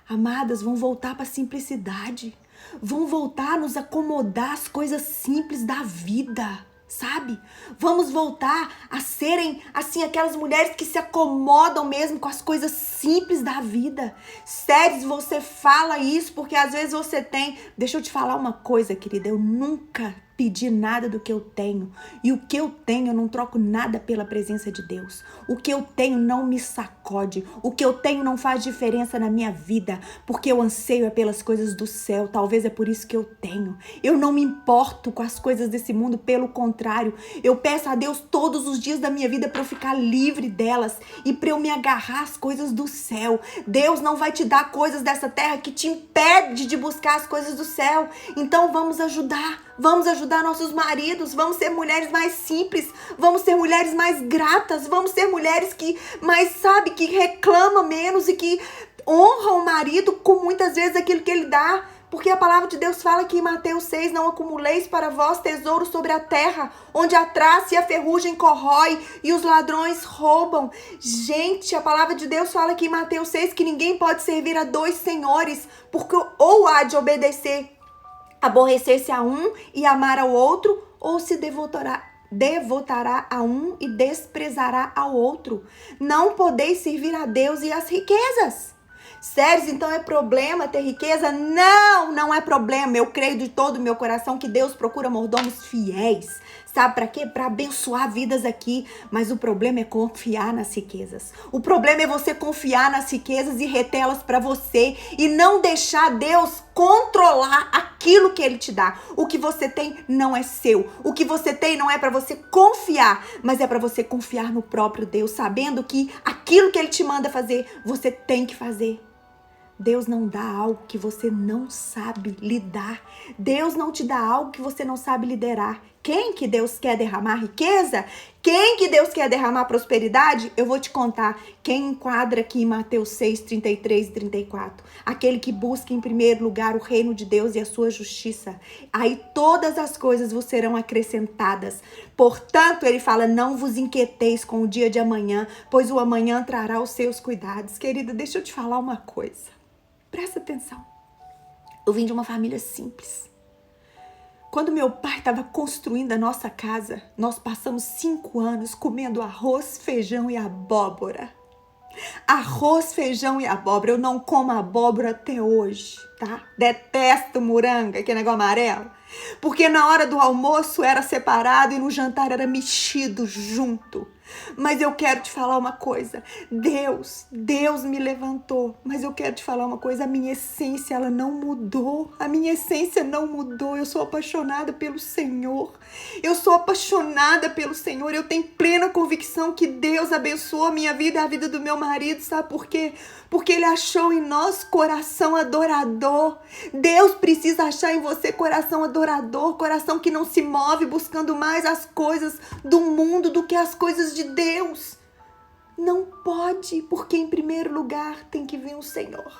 Amadas, vão voltar para a simplicidade. Vão voltar a nos acomodar às coisas simples da vida. Sabe? Vamos voltar a serem, assim, aquelas mulheres que se acomodam mesmo com as coisas simples da vida. Séries, você fala isso porque às vezes você tem... Deixa eu te falar uma coisa, querida. Eu nunca pedi nada do que eu tenho. E o que eu tenho, eu não troco nada pela presença de Deus. O que eu tenho não me sacode. sacode. O que eu tenho não faz diferença na minha vida, porque eu anseio é pelas coisas do céu. Talvez é por isso que eu tenho. Eu não me importo com as coisas desse mundo, pelo contrário, eu peço a Deus todos os dias da minha vida para eu ficar livre delas e para eu me agarrar às coisas do céu. Deus não vai te dar coisas dessa terra que te impede de buscar as coisas do céu. Então vamos ajudar nossos maridos, vamos ser mulheres mais simples, vamos ser mulheres mais gratas, vamos ser mulheres que mais, sabe, que reclamam menos e que honram o marido com muitas vezes aquilo que ele dá. Porque a palavra de Deus fala que em Mateus 6, não acumuleis para vós tesouros sobre a terra, onde a traça e a ferrugem corrói e os ladrões roubam. Gente, a palavra de Deus fala que em Mateus 6 que ninguém pode servir a dois senhores, porque ou há de aborrecer-se a um e amar ao outro, ou se devotará a um e desprezará ao outro. Não podeis servir a Deus e às riquezas. Sério, então é problema ter riqueza? Não, não é problema. Eu creio de todo o meu coração que Deus procura mordomos fiéis. Sabe para quê? Para abençoar vidas aqui. Mas o problema é confiar nas riquezas. O problema é você confiar nas riquezas e retê-las para você. E não deixar Deus controlar aquilo que Ele te dá. O que você tem não é seu. O que você tem não é para você confiar, mas é para você confiar no próprio Deus, sabendo que aquilo que Ele te manda fazer, você tem que fazer. Deus não dá algo que você não sabe lidar. Deus não te dá algo que você não sabe liderar. Quem que Deus quer derramar riqueza? Quem que Deus quer derramar prosperidade? Eu vou te contar. Quem enquadra aqui em Mateus 6, 33 e 34? Aquele que busca em primeiro lugar o reino de Deus e a sua justiça. Aí todas as coisas vos serão acrescentadas. Portanto, ele fala, não vos inquieteis com o dia de amanhã, pois o amanhã trará os seus cuidados. Querida, deixa eu te falar uma coisa. Presta atenção. Eu vim de uma família simples. Quando meu pai estava construindo a nossa casa, nós passamos 5 anos comendo arroz, feijão e abóbora. Arroz, feijão e abóbora. Eu não como abóbora até hoje, tá? Detesto moranga, que é negócio amarelo. Porque na hora do almoço era separado e no jantar era mexido junto. Mas eu quero te falar uma coisa. Deus me levantou. Mas eu quero te falar uma coisa. A minha essência, ela não mudou. A minha essência não mudou. Eu sou apaixonada pelo Senhor. Eu sou apaixonada pelo Senhor. Eu tenho plena convicção que Deus abençoou a minha vida e a vida do meu marido. Sabe por quê? Porque Ele achou em nós coração adorador. Deus precisa achar em você coração adorador. Coração que não se move buscando mais as coisas do mundo do que as coisas de Deus. Não pode, porque em primeiro lugar tem que vir o Senhor.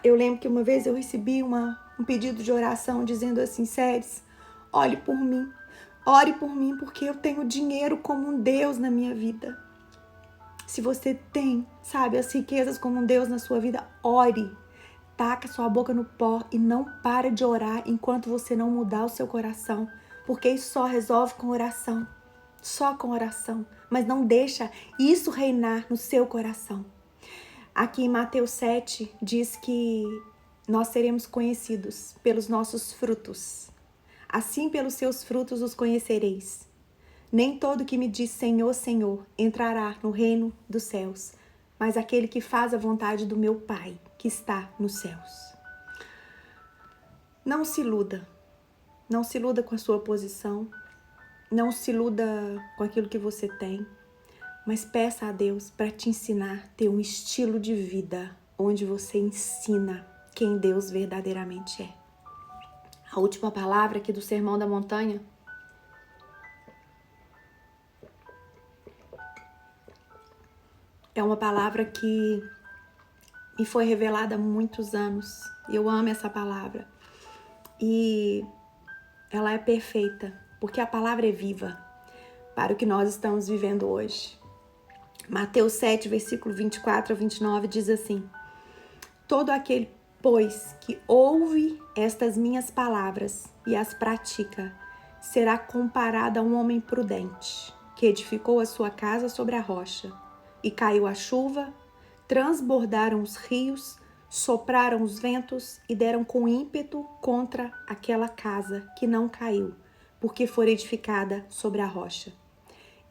Eu lembro que uma vez eu recebi um pedido de oração dizendo assim, Séries, ore por mim porque eu tenho dinheiro como um Deus na minha vida. Se você tem, sabe, as riquezas como um Deus na sua vida, ore. Taca sua boca no pó e não para de orar enquanto você não mudar o seu coração, porque isso só resolve com oração. Só com oração, mas não deixa isso reinar no seu coração. Aqui em Mateus 7 diz que nós seremos conhecidos pelos nossos frutos. Assim pelos seus frutos os conhecereis. Nem todo que me diz Senhor, Senhor entrará no reino dos céus, mas aquele que faz a vontade do meu Pai que está nos céus. Não se iluda com a sua posição. Não se iluda com aquilo que você tem, mas peça a Deus para te ensinar a ter um estilo de vida onde você ensina quem Deus verdadeiramente é. A última palavra aqui do Sermão da Montanha é uma palavra que me foi revelada há muitos anos. Eu amo essa palavra e ela é perfeita. Porque a palavra é viva para o que nós estamos vivendo hoje. Mateus 7, versículo 24 a 29 diz assim: Todo aquele, pois, que ouve estas minhas palavras e as pratica, será comparado a um homem prudente, que edificou a sua casa sobre a rocha. E caiu a chuva, transbordaram os rios, sopraram os ventos e deram com ímpeto contra aquela casa que não caiu, porque foi edificada sobre a rocha.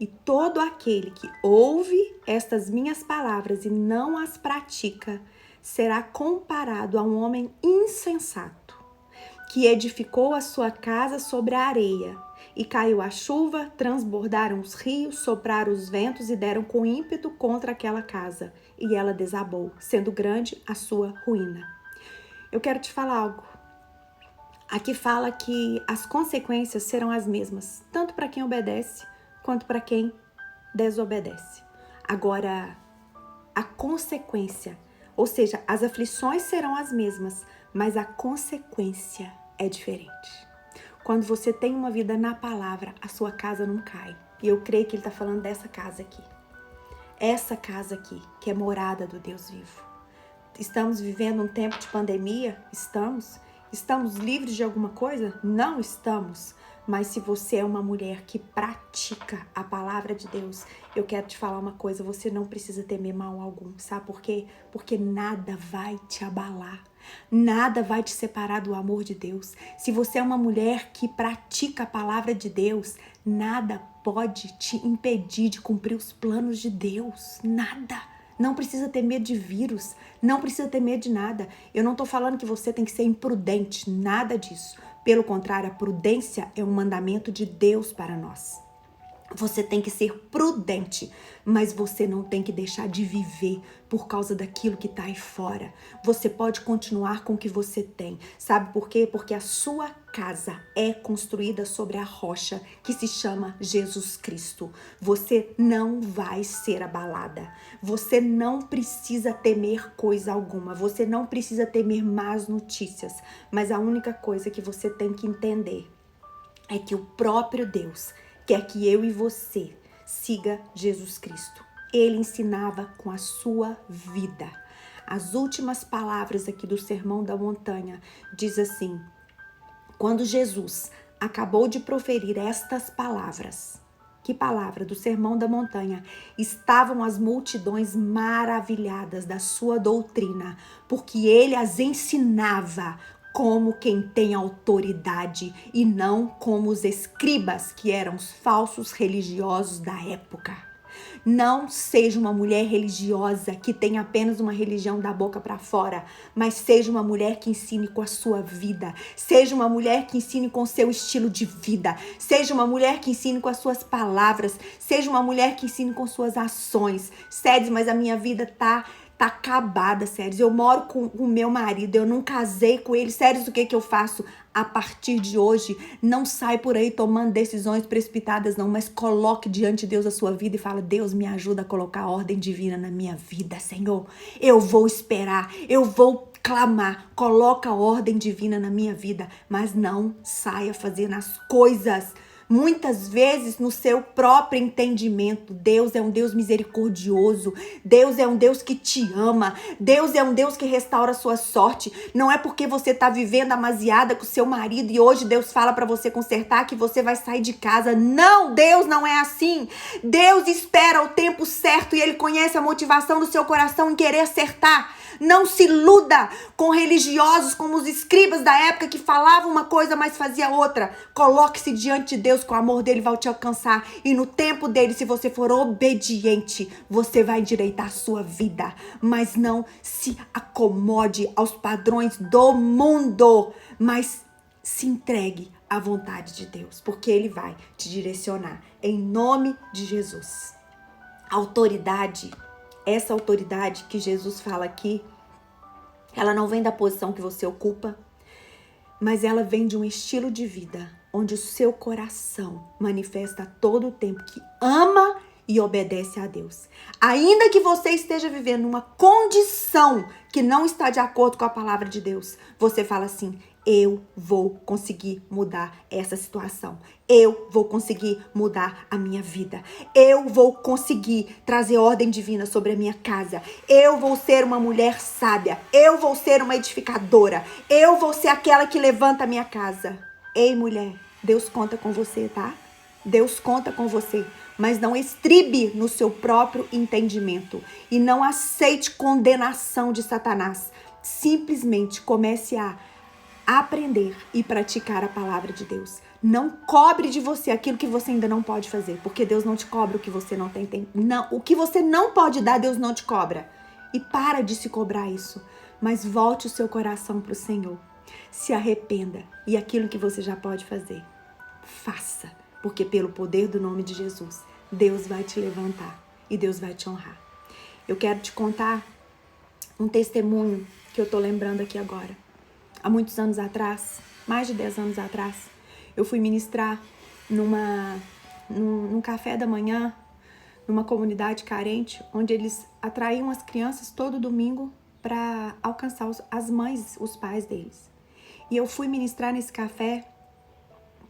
E todo aquele que ouve estas minhas palavras e não as pratica, será comparado a um homem insensato, que edificou a sua casa sobre a areia. E caiu a chuva, transbordaram os rios, sopraram os ventos e deram com ímpeto contra aquela casa. E ela desabou, sendo grande a sua ruína. Eu quero te falar algo. Aqui fala que as consequências serão as mesmas, tanto para quem obedece, quanto para quem desobedece. Agora, a consequência, ou seja, as aflições serão as mesmas, mas a consequência é diferente. Quando você tem uma vida na palavra, a sua casa não cai. E eu creio que ele está falando dessa casa aqui. Essa casa aqui, que é morada do Deus vivo. Estamos vivendo um tempo de pandemia? Estamos. Estamos livres de alguma coisa? Não estamos. Mas se você é uma mulher que pratica a palavra de Deus, eu quero te falar uma coisa, você não precisa temer mal algum, sabe por quê? Porque nada vai te abalar, nada vai te separar do amor de Deus. Se você é uma mulher que pratica a palavra de Deus, nada pode te impedir de cumprir os planos de Deus, nada. Não precisa ter medo de vírus, não precisa ter medo de nada. Eu não tô falando que você tem que ser imprudente, nada disso. Pelo contrário, a prudência é um mandamento de Deus para nós. Você tem que ser prudente, mas você não tem que deixar de viver por causa daquilo que está aí fora. Você pode continuar com o que você tem. Sabe por quê? Porque a sua casa é construída sobre a rocha que se chama Jesus Cristo. Você não vai ser abalada. Você não precisa temer coisa alguma. Você não precisa temer más notícias. Mas a única coisa que você tem que entender é que o próprio Deus quer que eu e você siga Jesus Cristo. Ele ensinava com a sua vida. As últimas palavras aqui do Sermão da Montanha diz assim: quando Jesus acabou de proferir estas palavras, que palavra? Do Sermão da Montanha, estavam as multidões maravilhadas da sua doutrina, porque ele as ensinava como quem tem autoridade e não como os escribas, que eram os falsos religiosos da época. Não seja uma mulher religiosa que tem apenas uma religião da boca para fora, mas seja uma mulher que ensine com a sua vida, seja uma mulher que ensine com o seu estilo de vida, seja uma mulher que ensine com as suas palavras, seja uma mulher que ensine com suas ações. Sério, mas a minha vida tá acabada, Sério. Eu moro com o meu marido, eu não casei com ele. Sério, o que eu faço? A partir de hoje, não sai por aí tomando decisões precipitadas, não, mas coloque diante de Deus a sua vida e fala: Deus, me ajuda a colocar a ordem divina na minha vida, Senhor. Eu vou esperar, eu vou clamar, coloca a ordem divina na minha vida, mas não saia fazendo as coisas muitas vezes no seu próprio entendimento. Deus é um Deus misericordioso, Deus é um Deus que te ama, Deus é um Deus que restaura a sua sorte. Não é porque você está vivendo amaziada com seu marido e hoje Deus fala para você consertar que você vai sair de casa. Não, Deus não é assim. Deus espera o tempo certo e Ele conhece a motivação do seu coração em querer acertar. Não se iluda com religiosos como os escribas da época que falavam uma coisa, mas fazia outra. Coloque-se diante de Deus, que o amor dele vai te alcançar. E no tempo dele, se você for obediente, você vai endireitar a sua vida. Mas não se acomode aos padrões do mundo, mas se entregue à vontade de Deus, porque Ele vai te direcionar. Em nome de Jesus. Autoridade. Essa autoridade que Jesus fala aqui, ela não vem da posição que você ocupa, mas ela vem de um estilo de vida onde o seu coração manifesta a todo o tempo que ama e obedece a Deus. Ainda que você esteja vivendo uma condição que não está de acordo com a palavra de Deus, você fala assim: eu vou conseguir mudar essa situação. Eu vou conseguir mudar a minha vida. Eu vou conseguir trazer ordem divina sobre a minha casa. Eu vou ser uma mulher sábia. Eu vou ser uma edificadora. Eu vou ser aquela que levanta a minha casa. Ei, mulher, Deus conta com você, tá? Deus conta com você. Mas não estribe no seu próprio entendimento. E não aceite condenação de Satanás. Simplesmente comece a aprender e praticar a palavra de Deus. Não cobre de você aquilo que você ainda não pode fazer, porque Deus não te cobra o que você não tem. Não, o que você não pode dar, Deus não te cobra. E para de se cobrar isso, mas volte o seu coração para o Senhor. Se arrependa e aquilo que você já pode fazer, faça, porque pelo poder do nome de Jesus, Deus vai te levantar e Deus vai te honrar. Eu quero te contar um testemunho que eu tô lembrando aqui agora. Há muitos anos atrás, mais de 10 anos atrás, eu fui ministrar num café da manhã, numa comunidade carente, onde eles atraíam as crianças todo domingo para alcançar as mães, os pais deles. E eu fui ministrar nesse café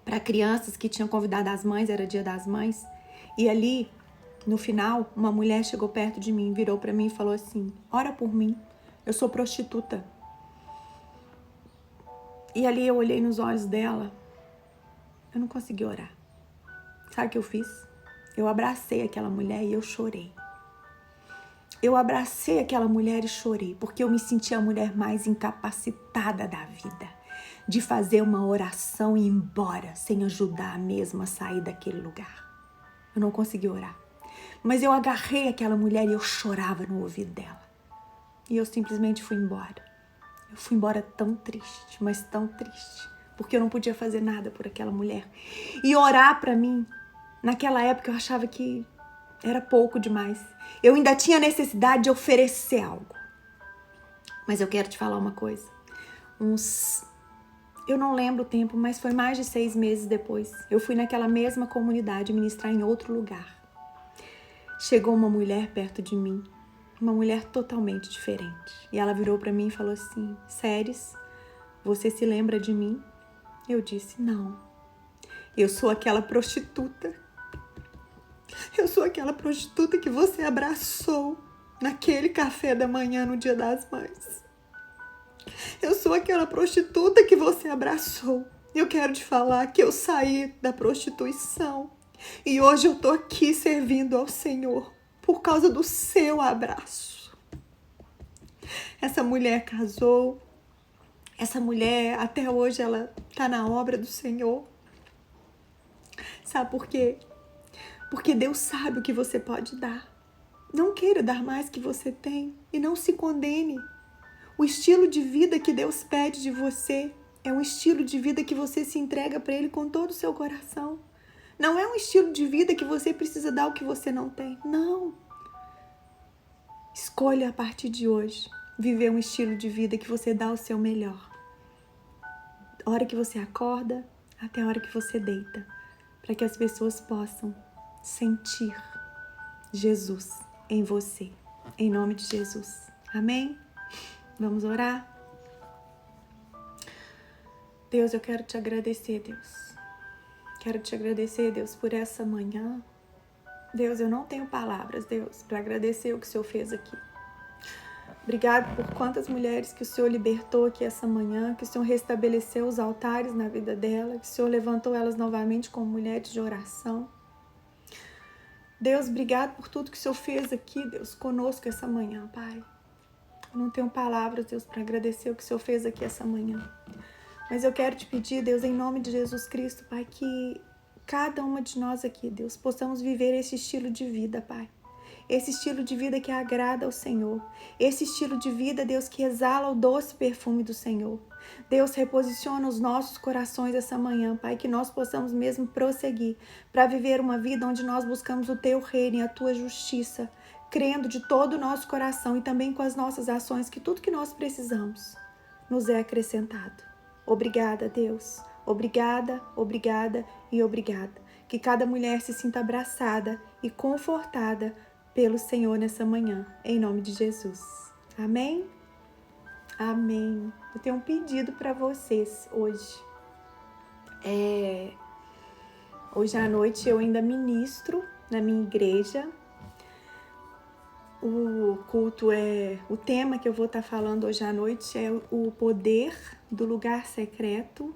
para crianças que tinham convidado as mães, era dia das mães. E ali, no final, uma mulher chegou perto de mim, virou para mim e falou assim: ora por mim, eu sou prostituta. E ali eu olhei nos olhos dela, eu não consegui orar. Sabe o que eu fiz? Eu abracei aquela mulher e eu chorei. Eu abracei aquela mulher e chorei, porque eu me senti a mulher mais incapacitada da vida, de fazer uma oração e ir embora, sem ajudar a mesma a sair daquele lugar. Eu não consegui orar. Mas eu agarrei aquela mulher e eu chorava no ouvido dela. E eu simplesmente fui embora. Eu fui embora tão triste, mas tão triste, porque eu não podia fazer nada por aquela mulher. E orar para mim, naquela época eu achava que era pouco demais. Eu ainda tinha necessidade de oferecer algo. Mas eu quero te falar uma coisa. Eu não lembro o tempo, mas foi mais de 6 meses depois. Eu fui naquela mesma comunidade ministrar em outro lugar. Chegou uma mulher perto de mim. Uma mulher totalmente diferente. E ela virou para mim e falou assim: Séries, você se lembra de mim? Eu disse: não. Eu sou aquela prostituta. Eu sou aquela prostituta que você abraçou naquele café da manhã no Dia das Mães. Eu sou aquela prostituta que você abraçou. Eu quero te falar que eu saí da prostituição. E hoje eu tô aqui servindo ao Senhor. Por causa do seu abraço. Essa mulher casou. Essa mulher, até hoje, ela tá na obra do Senhor. Sabe por quê? Porque Deus sabe o que você pode dar. Não queira dar mais que você tem. E não se condene. O estilo de vida que Deus pede de você é um estilo de vida que você se entrega para Ele com todo o seu coração. Não é um estilo de vida que você precisa dar o que você não tem. Não. Escolha a partir de hoje viver um estilo de vida que você dá o seu melhor. A hora que você acorda até a hora que você deita. Para que as pessoas possam sentir Jesus em você. Em nome de Jesus. Amém? Vamos orar? Deus, eu quero te agradecer, Deus. Quero te agradecer, Deus, por essa manhã. Deus, eu não tenho palavras, Deus, para agradecer o que o Senhor fez aqui. Obrigado por quantas mulheres que o Senhor libertou aqui essa manhã, que o Senhor restabeleceu os altares na vida dela, que o Senhor levantou elas novamente como mulheres de oração. Deus, obrigado por tudo que o Senhor fez aqui, Deus, conosco essa manhã, Pai. Eu não tenho palavras, Deus, para agradecer o que o Senhor fez aqui essa manhã. Mas eu quero te pedir, Deus, em nome de Jesus Cristo, Pai, que cada uma de nós aqui, Deus, possamos viver esse estilo de vida, Pai. Esse estilo de vida que agrada ao Senhor. Esse estilo de vida, Deus, que exala o doce perfume do Senhor. Deus, reposiciona os nossos corações essa manhã, Pai, que nós possamos mesmo prosseguir para viver uma vida onde nós buscamos o Teu reino e a Tua justiça, crendo de todo o nosso coração e também com as nossas ações que tudo que nós precisamos nos é acrescentado. Obrigada, Deus. Obrigada, obrigada e obrigada. Que cada mulher se sinta abraçada e confortada pelo Senhor nessa manhã, em nome de Jesus. Amém? Amém. Eu tenho um pedido para vocês hoje. Hoje à noite eu ainda ministro na minha igreja. O culto o tema que eu vou estar falando hoje à noite é o poder do lugar secreto.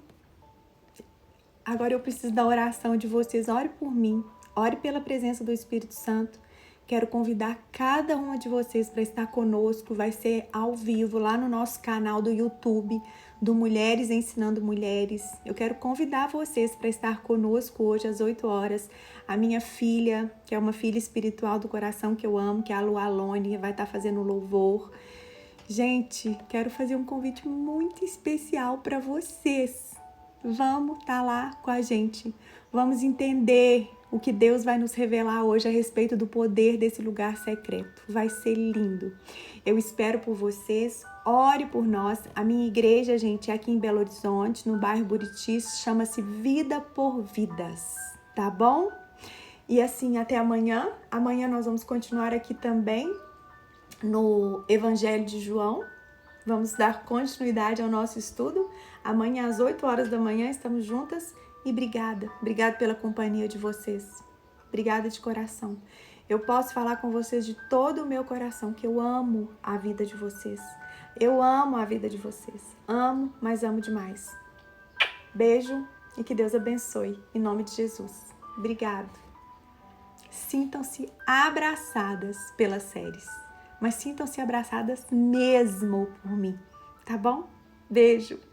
Agora eu preciso da oração de vocês. Ore por mim, ore pela presença do Espírito Santo. Quero convidar cada uma de vocês para estar conosco. Vai ser ao vivo lá no nosso canal do YouTube, do Mulheres Ensinando Mulheres. Eu quero convidar vocês para estar conosco hoje às 8 horas. A minha filha, que é uma filha espiritual do coração que eu amo, que é a Lu Alone, vai estar fazendo louvor. Gente, quero fazer um convite muito especial para vocês. Vamos estar lá com a gente. Vamos entender o que Deus vai nos revelar hoje a respeito do poder desse lugar secreto. Vai ser lindo. Eu espero por vocês. Ore por nós. A minha igreja, gente, é aqui em Belo Horizonte, no bairro Buriti, chama-se Vida por Vidas, tá bom? E assim, até amanhã. Amanhã nós vamos continuar aqui também no Evangelho de João. Vamos dar continuidade ao nosso estudo. Amanhã às 8 horas da manhã estamos juntas e obrigada pela companhia de vocês. Obrigada de coração. Eu posso falar com vocês de todo o meu coração que eu amo a vida de vocês. Eu amo a vida de vocês. Amo, mas amo demais. Beijo e que Deus abençoe. Em nome de Jesus. Obrigado. Sintam-se abraçadas pelas séries. Mas sintam-se abraçadas mesmo por mim, tá bom? Beijo!